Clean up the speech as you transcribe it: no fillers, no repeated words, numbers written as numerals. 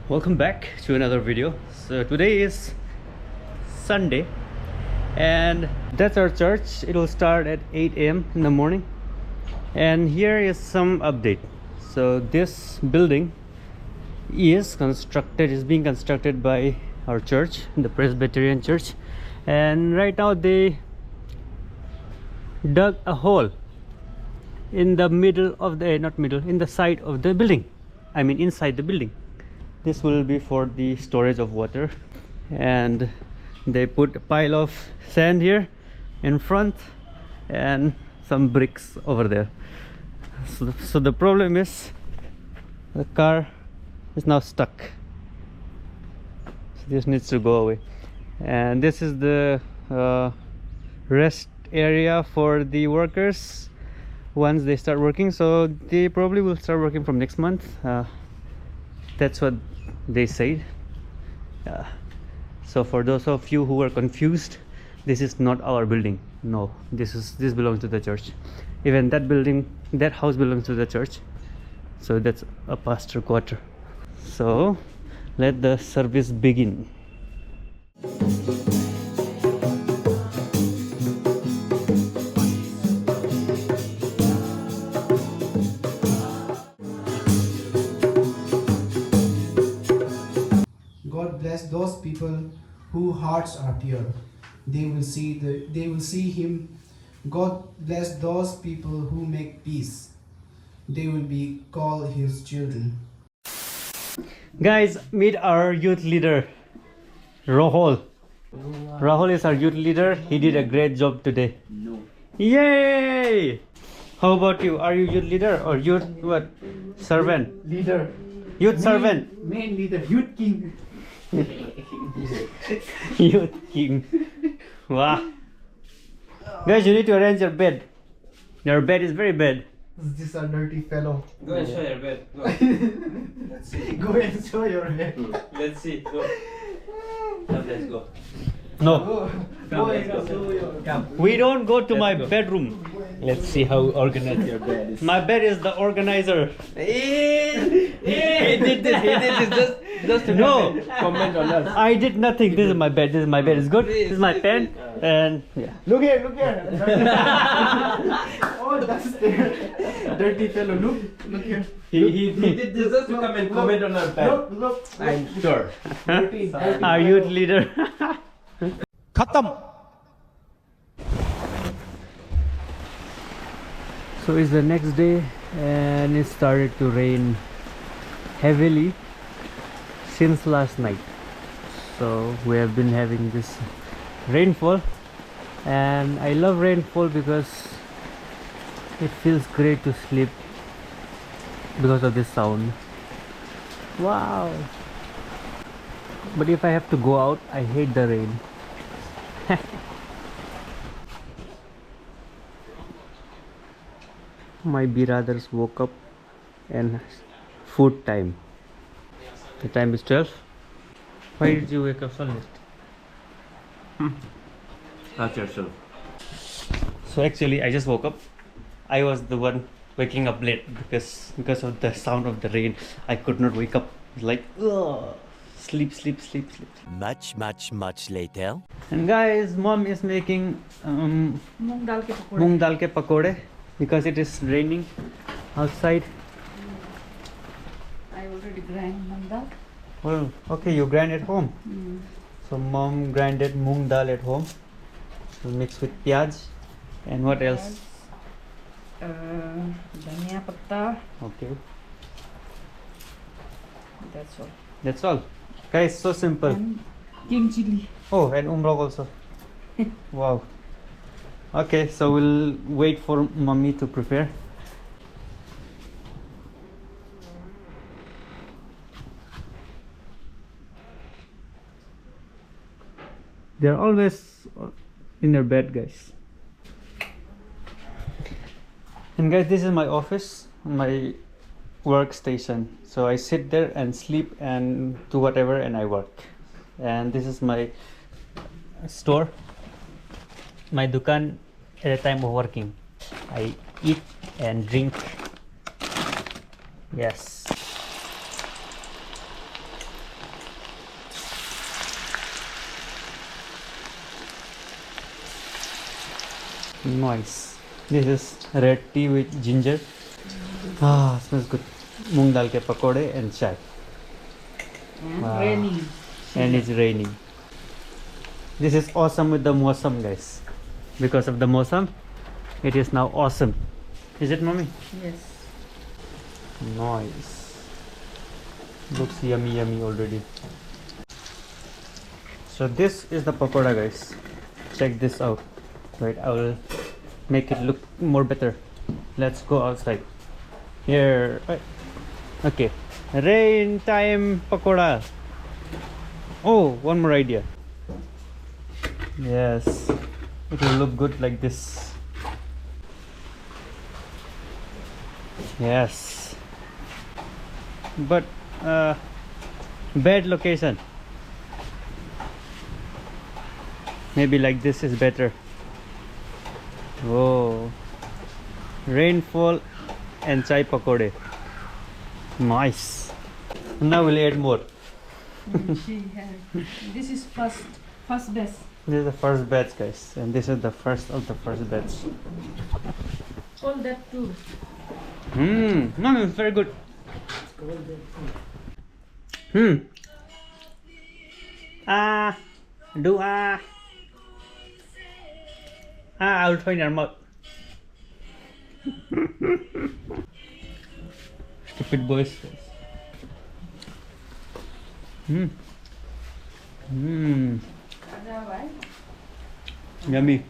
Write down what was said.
Welcome back to another video. So today is Sunday and that's our church. It will start at 8 a.m. in the morning, and here is some update. So this building is being constructed by our church, the Presbyterian church, and right now they dug a hole in the middle of the in the side of the building, I mean inside the building. This will be for the storage of water, and they put a pile of sand here in front and some bricks over there. So the problem is the car is now stuck, so this needs to go away. And this is the rest area for the workers once they start working, so they probably will start working from next month. That's what they said. So for those of you who are confused, this is not our building. No, this belongs to the church. Even that house belongs to the church, so that's a pastor quarter. So let the service begin. God bless those people whose hearts are pure. They will see him. God bless those people who make peace. They will be called his children. Guys, meet our youth leader, Rahul. Rahul is our youth leader. He did a great job today. No. Yay! How about you? Are you youth leader or youth what? Servant? Leader. Youth servant? Main leader. Youth king. Youth king. Wow. Guys, you need to arrange your bed. Your bed is very bad. This is a dirty fellow. Go and show your bed. Go. Let's see. Go and show your head. Let's see. Go. Come, let's go. No, Go let's and go. show your. Come. we don't go to Let's my go. bedroom. Let's see how organized your bed is. My bed is the organizer. He did this. He did this just to No. comment on us. I did nothing. This is my bed. This is my bed. It's good. This is my pen. And yeah. Look here, look here. Oh, that's there. Dirty fellow. Look here. He did this just to come and comment on our bed. Look. I'm sure. Dirty. Our youth leader. Khatam. So it's the next day and it started to rain heavily since last night. So we have been having this rainfall, and I love rainfall because it feels great to sleep because of this sound. Wow. But if I have to go out, I hate the rain. My brothers woke up and food time. The time is 12. Why did you wake up so late? Ask yourself. So actually I just woke up. I was the one waking up late because of the sound of the rain. I could not wake up. Like ugh. Sleep. Much later. And guys, mom is making moong dal ke pakode because it is raining outside. I already grind mandal. Well, okay, you grind at home. So mom grinded moong dal at home. So mixed with pyaj. And what else? Dhania patta. Okay, That's all. that's all. Guys, so simple. And king chili. Oh, and umrok also. Wow. Okay, so we'll wait for mommy to prepare. They're always in their bed, guys. And guys, this is my office, my workstation. So I sit there and sleep and do whatever, and I work. And this is my store, my dukan at the time of working. I eat and drink. Yes. Nice. This is red tea with ginger. Ah, smells good. Moong dal ke pakode and chai. And Wow. raining. And it's raining. This is awesome with the mosam, guys. Because of the mosam, it is now awesome. Is it, mommy? Yes. Nice. Looks yummy, yummy already. So this is the pakoda, guys. Check this out. Right, I will make it look more better. Let's go outside. Here. Right. Okay. Rain time pakoda. Oh, one more idea. Yes. It will look good like this. Yes. But bad location. Maybe like this is better. Oh, rainfall and chai pakode. Nice. Now we'll add more. This is first best. This is the first batch, guys, and this is the first of the first batch. All that too. No, it's very good. I will try in your mouth. Stupid boys. Yummy.